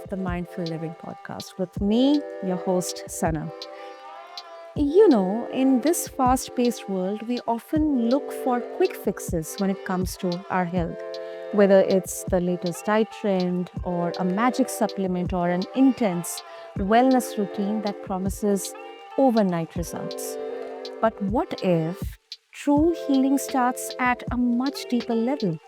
the Mindful Living podcast with me, your host, Sana. In this fast paced world, we often look for quick fixes when it comes to our health, whether it's the latest diet trend or a magic supplement or an intense wellness routine that promises overnight results. But what if true healing starts at a much deeper level?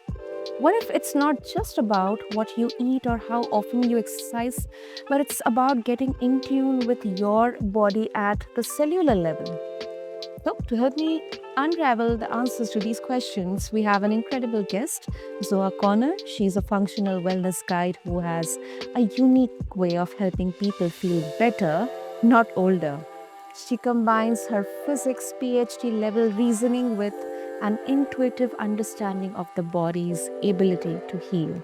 What if it's not just about what you eat or how often you exercise, but it's about getting in tune with your body at the cellular level? So, to help me unravel the answers to these questions, we have an incredible guest, Zoa Conner. She's a functional wellness guide who has a unique way of helping people feel better, not older. She combines her physics PhD level reasoning with an intuitive understanding of the body's ability to heal.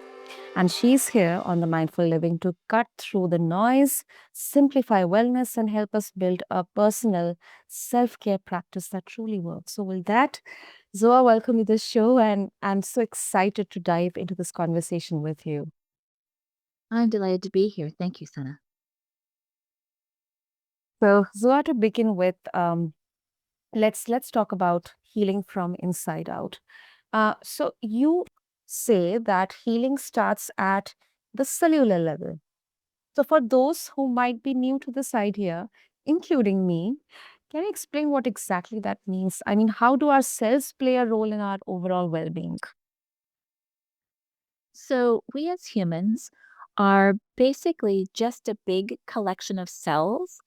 And she's here on the Mindful Living to cut through the noise, simplify wellness, and help us build a personal self care practice that truly works. So, with that, Zoa, welcome to the show, and I'm so excited to dive into this conversation with you. I'm delighted to be here. Thank you, Sana. So, Zoa, to begin with, let's talk about healing from inside out. So, you say that healing starts at the cellular level. So, for those who might be new to this idea, including me, can you explain what exactly that means? I mean, how do our cells play a role in our overall well being? So, we as humans are basically just a big collection of cells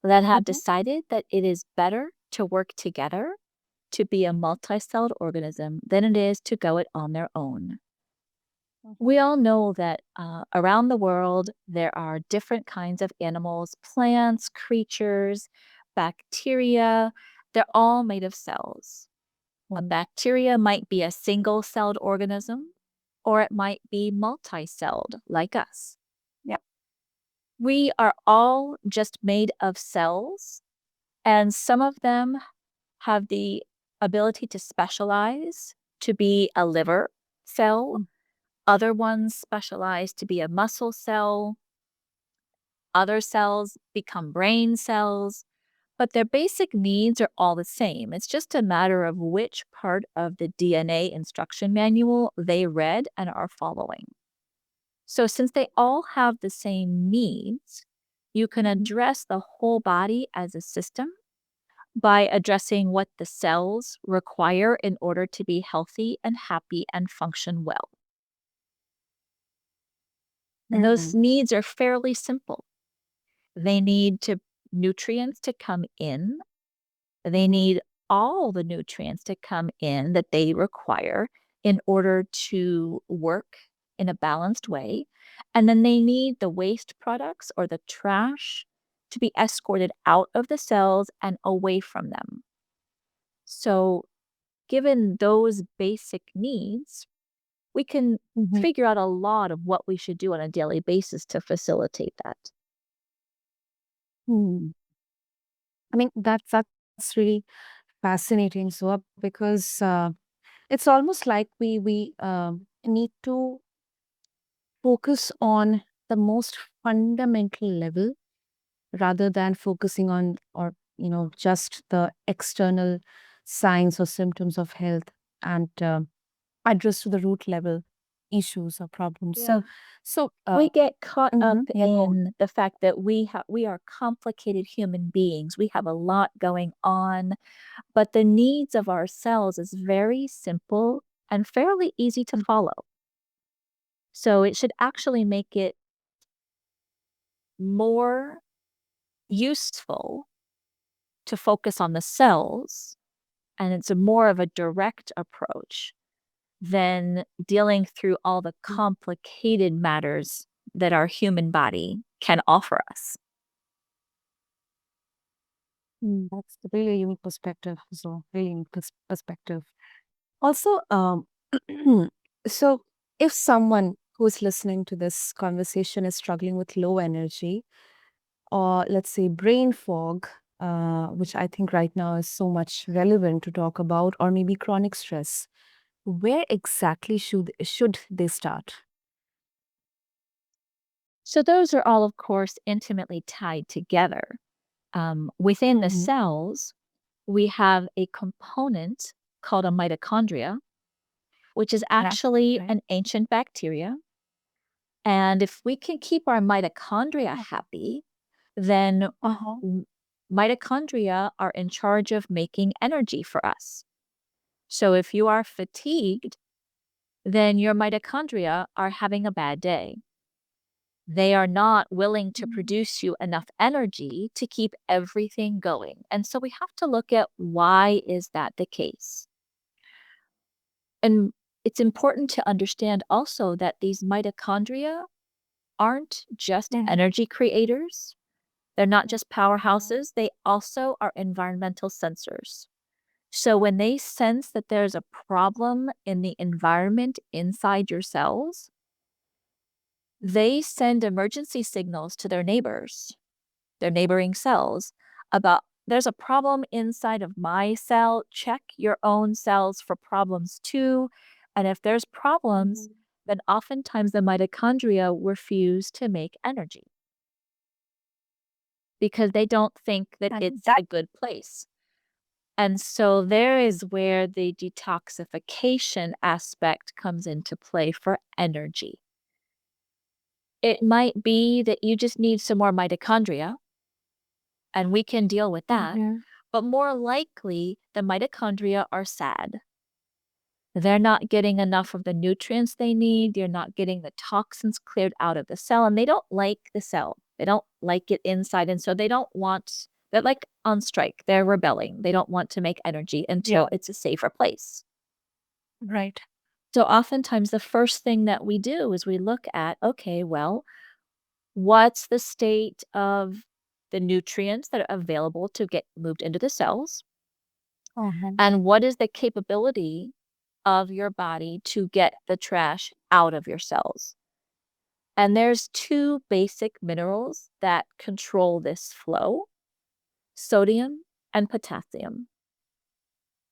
that have Mhm, decided that it is better to work together to be a multi celled organism than it is to go it on their own. mhm, We all know that around the world, there are different kinds of animals, plants, creatures, bacteria. They're all made of cells. A mhm. bacteria might be a single celled organism, or it might be multi celled like us. Yeah. We are all just made of cells, and some of them have the ability to specialize to be a liver cell, Mm, other ones specialize to be a muscle cell, other cells become brain cells. But their basic needs are all the same. It's just a matter of which part of the DNA instruction manual they read and are following. So, since they all have the same needs, you can mhm, address the whole body as a system by addressing what the cells require in order to be healthy and happy and function well. And those mhm, needs are fairly simple. They need nutrients to come in. They mhm, need all the nutrients to come in that they require in order to work in a balanced way. And then they need the waste products or the trash to be escorted out of the cells and away from them. So, given those basic needs, we can mhm. figure out a lot of what we should do on a daily basis to facilitate that. Hmm. I mean, that's really fascinating, Zoa, because it's almost like we need to focus on the most fundamental level rather than focusing on or just the external signs or symptoms of health and address to the root level issues or problems. Yeah. So We get caught up yeah, go on. in the fact that we are complicated human beings. We have a lot going on, but the needs of our cells is very simple and fairly easy to follow. So it should actually make it more useful to focus on the cells, and it's a more of a direct approach than dealing through all the complicated matters that our human body can offer us. That's a really unique perspective. So really unique perspective. Also, so if someone who's listening to this conversation is struggling with low energy, or let's say brain fog, which I think right now is so much relevant to talk about, or maybe chronic stress, where exactly should they start? So, those are all, of course, intimately tied together. Within the Mm-hmm. cells, we have a component called a mitochondria, which is Yeah. actually Right. an ancient bacteria. And if we can keep our mitochondria Oh. happy, then Uh-huh. m- mitochondria are in charge of making energy for us. So if you are fatigued, then your mitochondria are having a bad day. They are not willing to Mm. produce you enough energy to keep everything going. And so we have to look at why is that the case? And it's important to understand also that these mitochondria aren't just Mhm. energy creators. They're not just Uh-huh. powerhouses, they also are environmental sensors. So when they sense that there's a problem in the environment inside your cells, they send emergency signals to their neighbors, their neighboring cells, about there's a problem inside of my cell. Check your own cells for problems too. And if there's problems, Mhm. then oftentimes the mitochondria refuse to make energy because they don't think that And it's that a good place. And so there is where the detoxification aspect comes into play for energy. It might be that you just need some more mitochondria, and we can deal with that. Mhm. But more likely, the mitochondria are sad. They're not getting enough of the nutrients they need. They're not getting the toxins cleared out of the cell, and they don't like the cell. They don't like it inside. And so they don't want, they're like on strike. They're rebelling. They don't want to make energy until Yeah. it's a safer place. Right. So oftentimes, the first thing that we do is we look at, okay, well, what's the state of the nutrients that are available to get moved into the cells? Uh-huh. And what is the capability of your body to get the trash out of your cells? And there's two basic minerals that control this flow: sodium and potassium.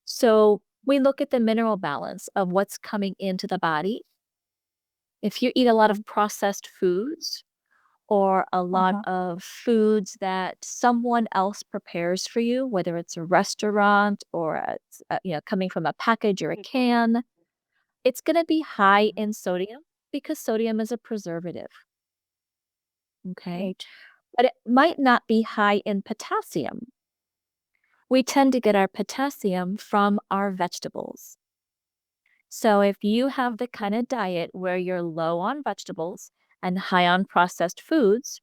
So we look at the mineral balance of what's coming into the body. If you eat a lot of processed foods, or a lot Uh-huh. of foods that someone else prepares for you, whether it's a restaurant or it's, coming from a package or a can, it's going to be high in sodium because sodium is a preservative. Okay. Right. But it might not be high in potassium. We tend to get our potassium from our vegetables. So if you have the kind of diet where you're low on vegetables and high on processed foods,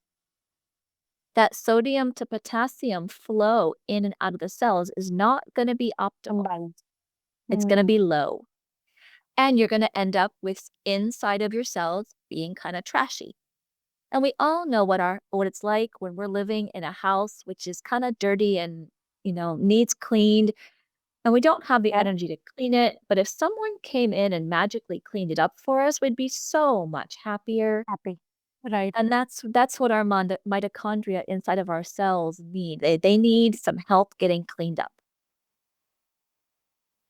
that sodium to potassium flow in and out of the cells is not going to be optimal. Imbalance. It's going to Mm. be low. And you're going to end up with inside of your cells being kind of trashy. And we all know what it's like when we're living in a house which is kind of dirty and, needs cleaned, and we don't have the Yeah. energy to clean it. But if someone came in and magically cleaned it up for us, we'd be so much happier. Happy. Right. And that's what our mitochondria inside of our cells need. They need some help getting cleaned up.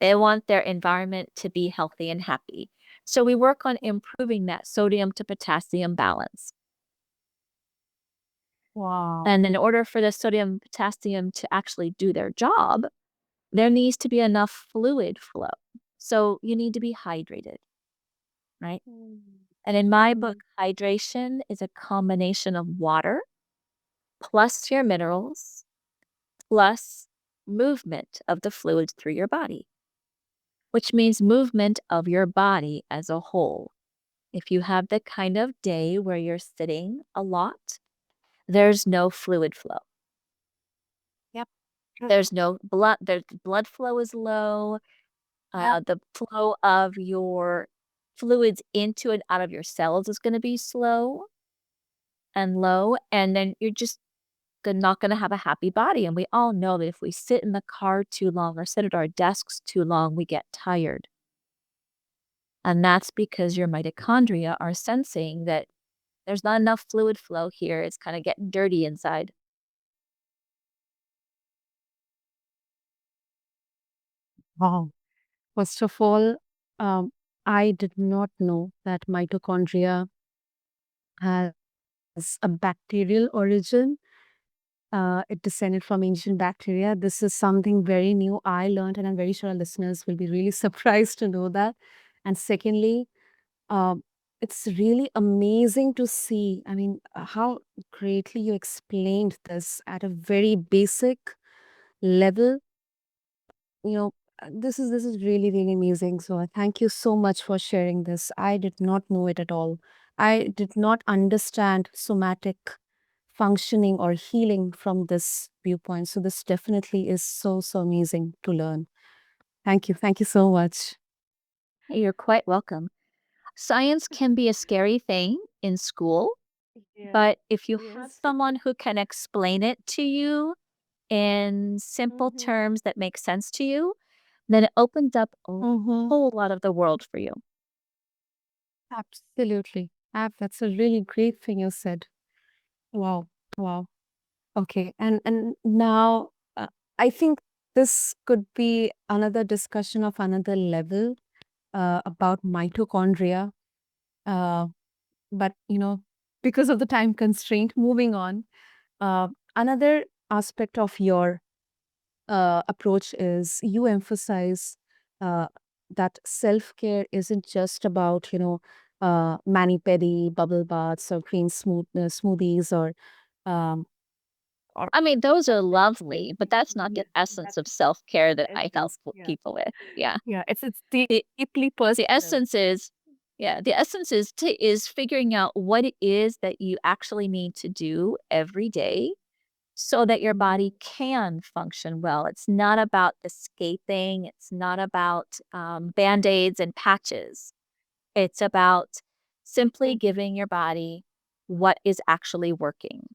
They want their environment to be healthy and happy. So we work on improving that sodium to potassium balance. Wow. And in order for the sodium and potassium to actually do their job, there needs to be enough fluid flow. So you need to be hydrated, right? Mm. And in my book, Mm. hydration is a combination of water plus your minerals plus movement of the fluids through your body, which means movement of your body as a whole. If you have the kind of day where you're sitting a lot, there's no fluid flow. Yep. True. There's no blood, the blood flow is low. Yeah. The flow of your fluids into and out of your cells is going to be slow and low. And then you're just not going to have a happy body. And we all know that if we sit in the car too long or sit at our desks too long, we get tired. And that's because your mitochondria are sensing that there's not enough fluid flow here. It's kind of getting dirty inside. Wow. First of all, um, I did not know that mitochondria has a bacterial origin. It descended from ancient bacteria. This is something very new I learned, and I'm very sure our listeners will be really surprised to know that. And secondly, um, it's really amazing to see, I mean, how greatly you explained this at a very basic level. You know, this is really, really amazing. So thank you so much for sharing this. I did not know it at all. I did not understand somatic functioning or healing from this viewpoint. So this definitely is so, so amazing to learn. Thank you. Thank you so much. You're quite welcome. Science can be a scary thing in school, Yeah. but if you have Yes. someone who can explain it to you in simple Mm-hmm. terms that make sense to you, then it opens up a Mm-hmm. whole lot of the world for you. Absolutely. That's a really great thing you said. Wow. Wow. Okay. And now I think this could be another discussion of another level about mitochondria. Uh, but because of the time constraint, moving on. Another aspect of your approach is you emphasize uh, that self care isn't just about mani pedi, bubble baths, or smoothies, um, or I mean, those are lovely, but that's not the essence of self care that I help people with. Yeah. yeah, it's The, deeply the personal. essence is, yeah, the essence is figuring out what it is that you actually need to do every day so that your body can function well. It's not about escaping. It's not about band aids and patches. It's about simply giving your body what is actually working.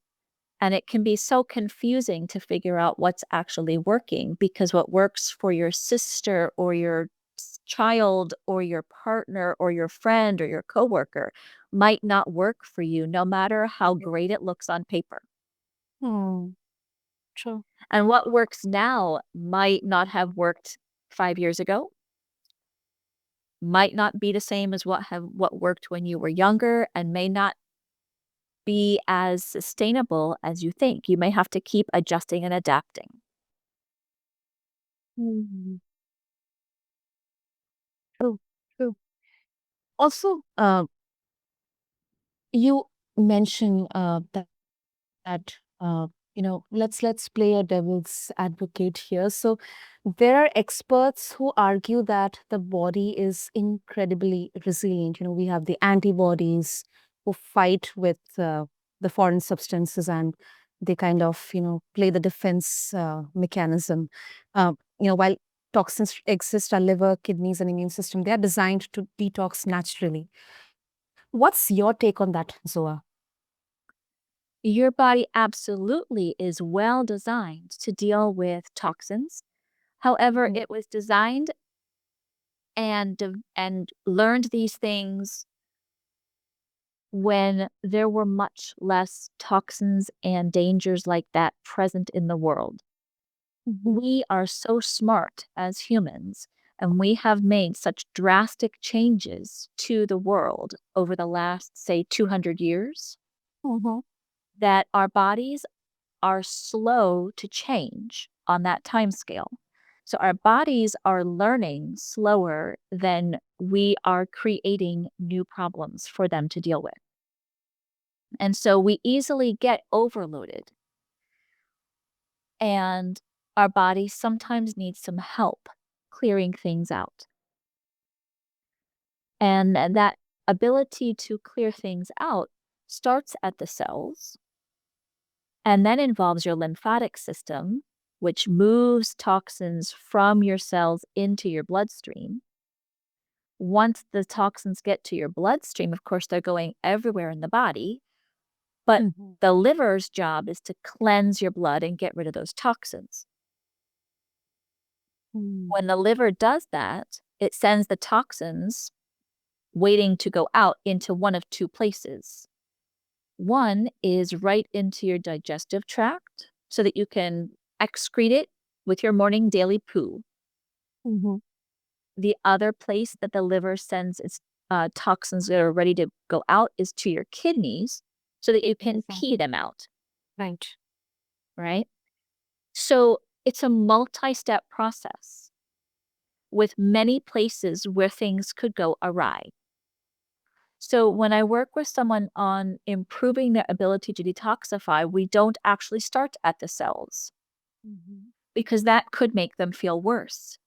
And it can be so confusing to figure out what's actually working because what works for your sister or your child or your partner or your friend or your coworker might not work for you, no matter how great it looks on paper. Hmm, true. And what works now might not have worked 5 years ago, might not be the same as what worked when you were younger, and may not be as sustainable as you think. You may have to keep adjusting and adapting. Hmm, true, true. Also, you mentioned that let's play a devil's advocate here. So there are experts who argue that the body is incredibly resilient. We have the antibodies who fight with the foreign substances, and they kind of play the defense mechanism. While toxins exist, our liver, kidneys, and immune system, they are designed to detox naturally. What's your take on that, Zoa? Your body absolutely is well designed to deal with toxins. However, Mhm. it was designed and learned these things when there were much less toxins and dangers like that present in the world. Mhm. We are so smart as humans, and we have made such drastic changes to the world over the last, say, 200 years Mhm. that our bodies are slow to change on that time scale. So our bodies are learning slower than we are creating new problems for them to deal with. And so we easily get overloaded, and our body sometimes needs some help clearing things out. And that ability to clear things out starts at the cells and then involves your lymphatic system, which moves toxins from your cells into your bloodstream. Once the toxins get to your bloodstream, of course, they're going everywhere in the body, but Mhm. the liver's job is to cleanse your blood and get rid of those toxins. Mm. When the liver does that, it sends the toxins waiting to go out into one of two places. One is right into your digestive tract so that you can excrete it with your morning daily poo. Mhm. The other place that the liver sends its toxins that are ready to go out is to your kidneys so that you can Exactly. pee them out, Right. right? So it's a multi-step process with many places where things could go awry. So when I work with someone on improving their ability to detoxify, we don't actually start at the cells Mhm. because that could make them feel worse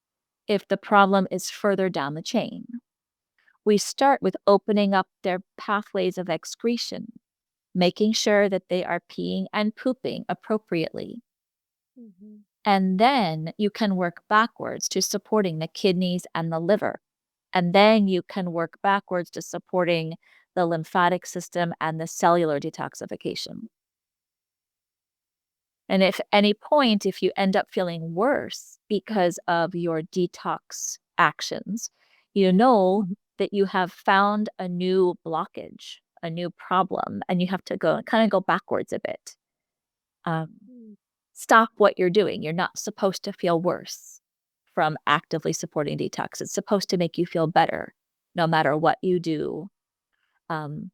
if the problem is further down the chain. We start with opening up their pathways of excretion, making sure that they are peeing and pooping appropriately. Mhm. And then you can work backwards to supporting the kidneys and the liver. And then you can work backwards to supporting the lymphatic system and the cellular detoxification. And if at any point, if you end up feeling worse because of your detox actions, you know Mhm. that you have found a new blockage, a new problem, and you have to go kind of go backwards a bit. Um, Mm. Stop what you're doing. You're not supposed to feel worse from actively supporting detox. It's supposed to make you feel better no matter what you do. Um,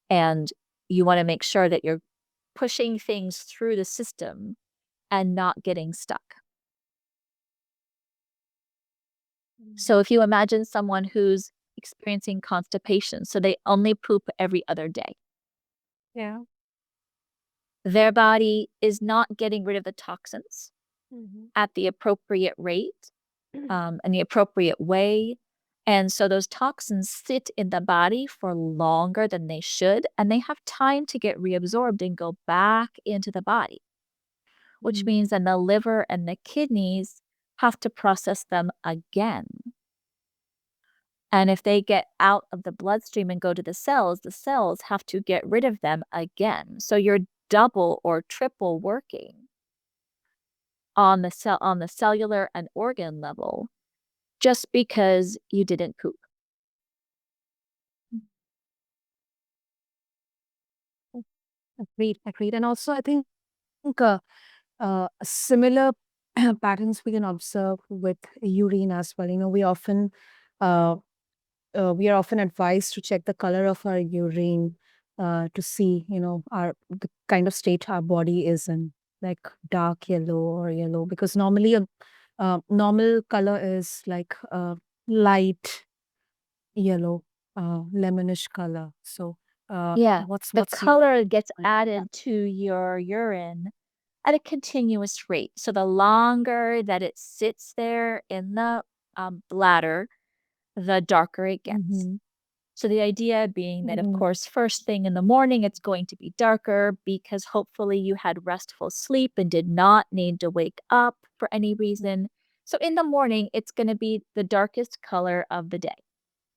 and you want to make sure that you're pushing things through the system and not getting stuck. So Mm. if you imagine someone who's experiencing constipation, so they only poop every other day, Yeah. their body is not getting rid of the toxins Mhm. at the appropriate rate and the appropriate way. And so those toxins sit in the body for longer than they should, and they have time to get reabsorbed and go back into the body, which Mhm. means then the liver and the kidneys have to process them again. And if they get out of the bloodstream and go to the cells have to get rid of them again. So you're double or triple working on the cellular and organ level just because you didn't poop. Agreed. Agreed. And also, I think uh, similar patterns we can observe with urine as well. Uh, we are often advised to check the color of our urine to see, our the kind of state our body is in, like dark yellow or yellow, because normally a normal color is like light yellow, lemonish color. So, Yeah, the what's your color gets point on that? added to your urine at a continuous rate. So the longer that it sits there in the bladder, the darker it gets. Mm-hmm. So the idea being that, of Mm-hmm. course, first thing in the morning, it's going to be darker because hopefully you had restful sleep and did not need to wake up for any reason. So in the morning, it's going to be the darkest color of the day.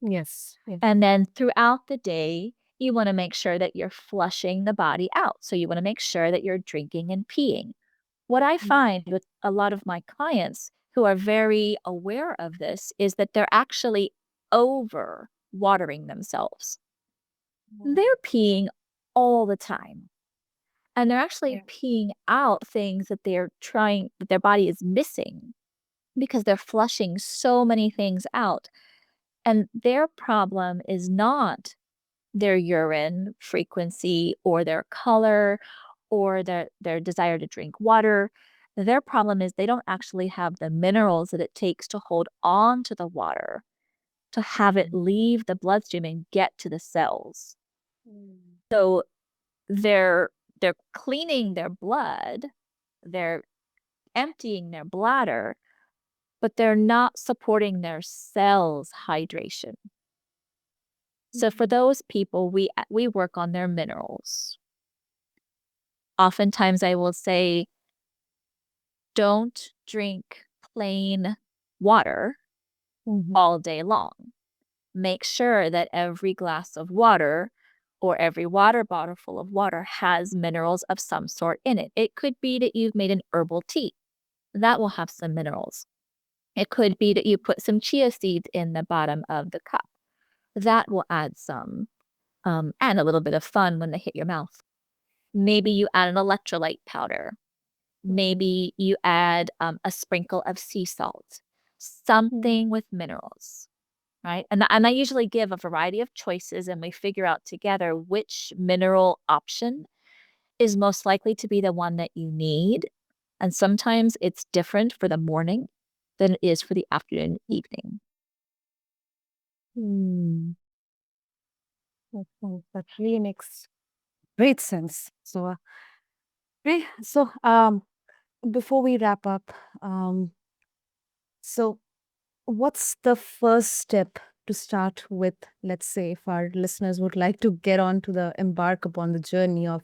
Yes. Yes. And then throughout the day, you want to make sure that you're flushing the body out. So you want to make sure that you're drinking and peeing. What I find with a lot of my clients who are very aware of this is that they're actually over watering themselves. Mm. They're peeing all the time. And they're actually Yeah. peeing out things that their body is missing because they're flushing so many things out. And their problem is not their urine frequency or their color or their desire to drink water. Their problem is they don't actually have the minerals that it takes to hold on to the water, to have it leave the bloodstream and get to the cells. Mm. So they're they're cleaning their blood, they're emptying their bladder, but they're not supporting their cells hydration. So for Mm. those people, we work on their minerals. Oftentimes I will say, don't drink plain water Mhm. all day long. Make sure that every glass of water or every water bottle full of water has minerals of some sort in it. It could be that you've made an herbal tea that will have some minerals. It could be that you put some chia seeds in the bottom of the cup that will add some, and a little bit of fun when they hit your mouth. Maybe you add an electrolyte powder. Mhm. Maybe you add a sprinkle of sea salt, Mhm. something with minerals. right? And I usually give a variety of choices, and we figure out together which mineral option is most likely to be the one that you need. And sometimes it's different for the morning than it is for the afternoon, evening. Hmm. That really makes great sense. So, before we wrap up, um, so what's the first step to start with? Let's say if our listeners would like to get on to the embark upon the journey of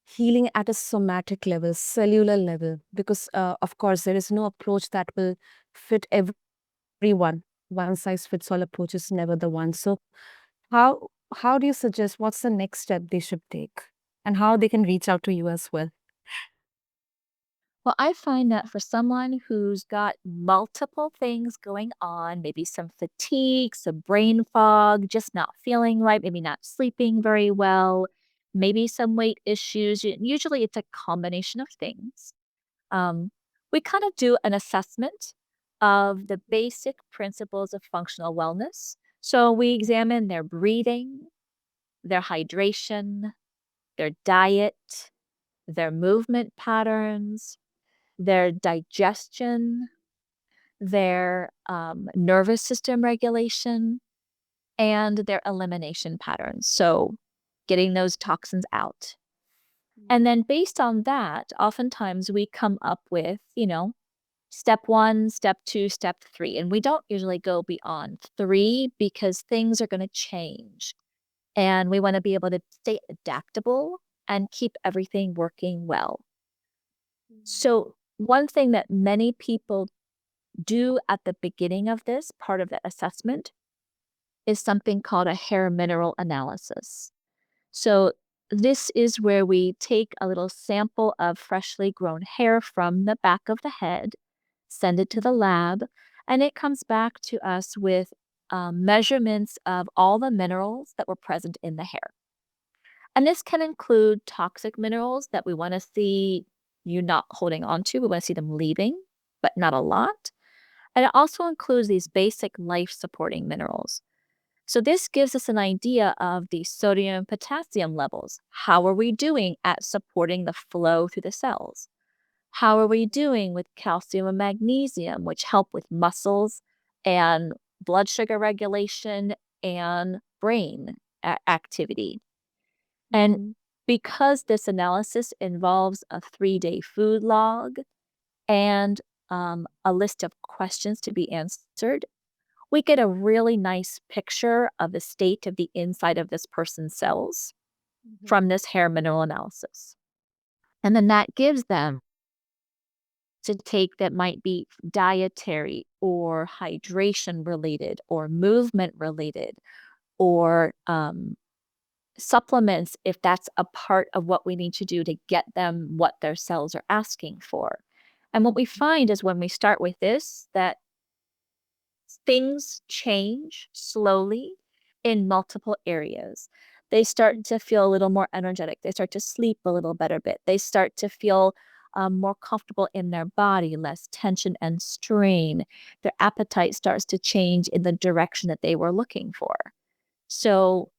healing at a somatic level, cellular level, because of course there is no approach that will fit everyone. One size fits all approach is never the one. So how how do you suggest what's the next step they should take, and how they can reach out to you as well? Well, I find that for someone who's got multiple things going on, maybe some fatigue, some brain fog, just not feeling right, maybe not sleeping very well, maybe some weight issues, usually it's a combination of things. Um, we kind of do an assessment of the basic principles of functional wellness. So we examine their breathing, their hydration, their diet, their movement patterns, their digestion, their nervous system regulation, and their elimination patterns. So, getting those toxins out. And then, based on that, oftentimes we come up with, step one, step two, step three. And we don't usually go beyond three because things are going to change. And we want to be able to stay adaptable and keep everything working well. So, one thing that many people do at the beginning of this part of the assessment is something called a hair mineral analysis. So, this is where we take a little sample of freshly grown hair from the back of the head, send it to the lab, and it comes back to us with measurements of all the minerals that were present in the hair. And this can include toxic minerals that we want to see you not holding on to. We want to see them leaving, but not a lot. And it also includes these basic life supporting minerals. So, this gives us an idea of the sodium and potassium levels. How are we doing at supporting the flow through the cells? How are we doing with calcium and magnesium, which help with muscles and blood sugar regulation and brain activity? And Mhm, because this analysis involves a 3-day food log and a list of questions to be answered, we get a really nice picture of the state of the inside of this person's cells mhm, from this hair mineral analysis. And then that gives them to take that might be dietary or hydration related or movement related or supplements if that's a part of what we need to do to get them what their cells are asking for. And what we mhm, find is when we start with this, that things change slowly in multiple areas. They start to feel a little more energetic. They start to sleep a little better bit. They start to feel more comfortable in their body, less tension and strain. Their appetite starts to change in the direction that they were looking for. So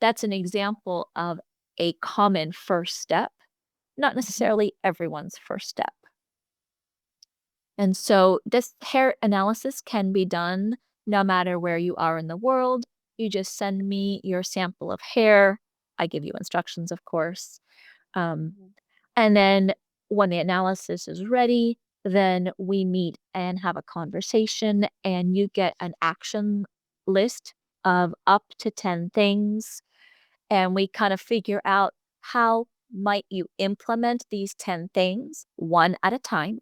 that's an example of a common first step, not mhm, necessarily everyone's first step. And so this hair analysis can be done no matter where you are in the world. You just send me your sample of hair. I give you instructions, of course. Um, mhm, and then when the analysis is ready, then we meet and have a conversation, and you get an action list of up to 10 things. And we kind of figure out how might you implement these 10 things one at a time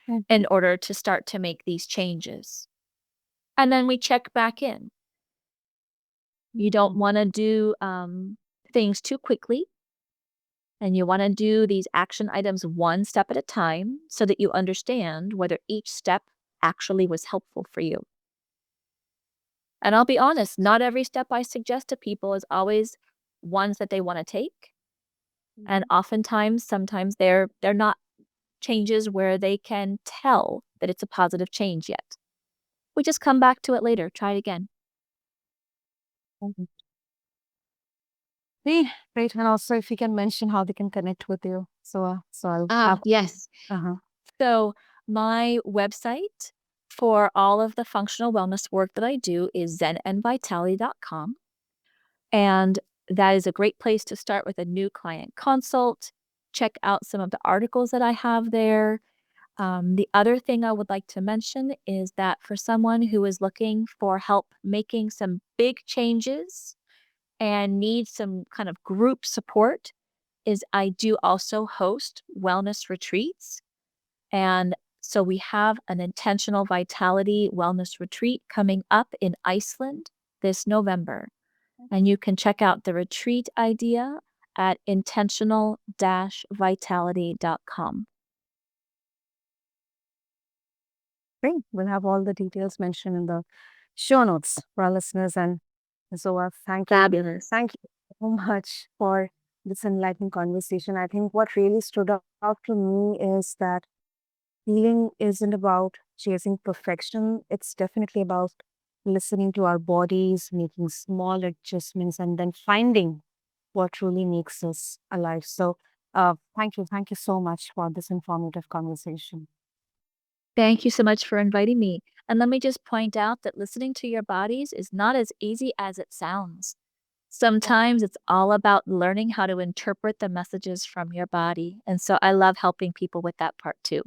mhm, in order to start to make these changes. And then we check back in. You don't mhm. want to do things too quickly, and you want to do these action items one step at a time so that you understand whether each step actually was helpful for you. And I'll be honest, not every step I suggest to people is always ones that they want to take. And Mhm. oftentimes, sometimes they're not changes where they can tell that it's a positive change yet. We just come back to it later, try it again. Mhm. Great, great. And also, if you can mention how they can connect with you. So I'll Ah, have. yes. Uh-huh. So, my website for all of the functional wellness work that I do is zenandvitality.com. And that is a great place to start with a new client consult. Check out some of the articles that I have there. The other thing I would like to mention is that for someone who is looking for help making some big changes and needs some kind of group support, is I do also host wellness retreats. And so we have an intentional vitality wellness retreat coming up in Iceland this November. And you can check out the retreat idea at intentional-vitality.com. Great. We'll have all the details mentioned in the show notes for our listeners. And Zoa, thank you. Fabulous. Thank you so much for this enlightening conversation. I think what really stood out to me is that healing isn't about chasing perfection. It's definitely about listening to our bodies, making small adjustments, and then finding what truly makes us alive. So, thank you. Thank you so much for this informative conversation. Thank you so much for inviting me. And let me just point out that listening to your bodies is not as easy as it sounds. Sometimes it's all about learning how to interpret the messages from your body. And so I love helping people with that part too.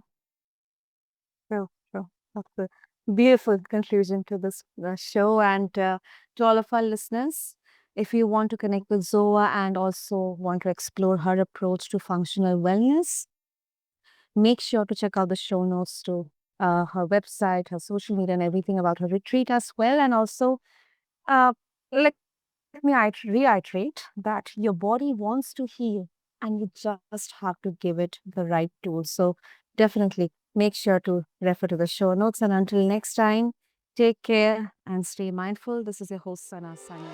True, true. That's a beautiful conclusion to this show. And to all of our listeners, if you want to connect with Zoa and also want to explore her approach to functional wellness, make sure to check out the show notes to her website, her social media, and everything about her retreat as well. And also, uh, let me reiterate that your body wants to heal and you just have to give it the right tools. So, definitely make sure to refer to the show notes. And until next time, take care and stay mindful. This is your host, Sana, signing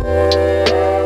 off.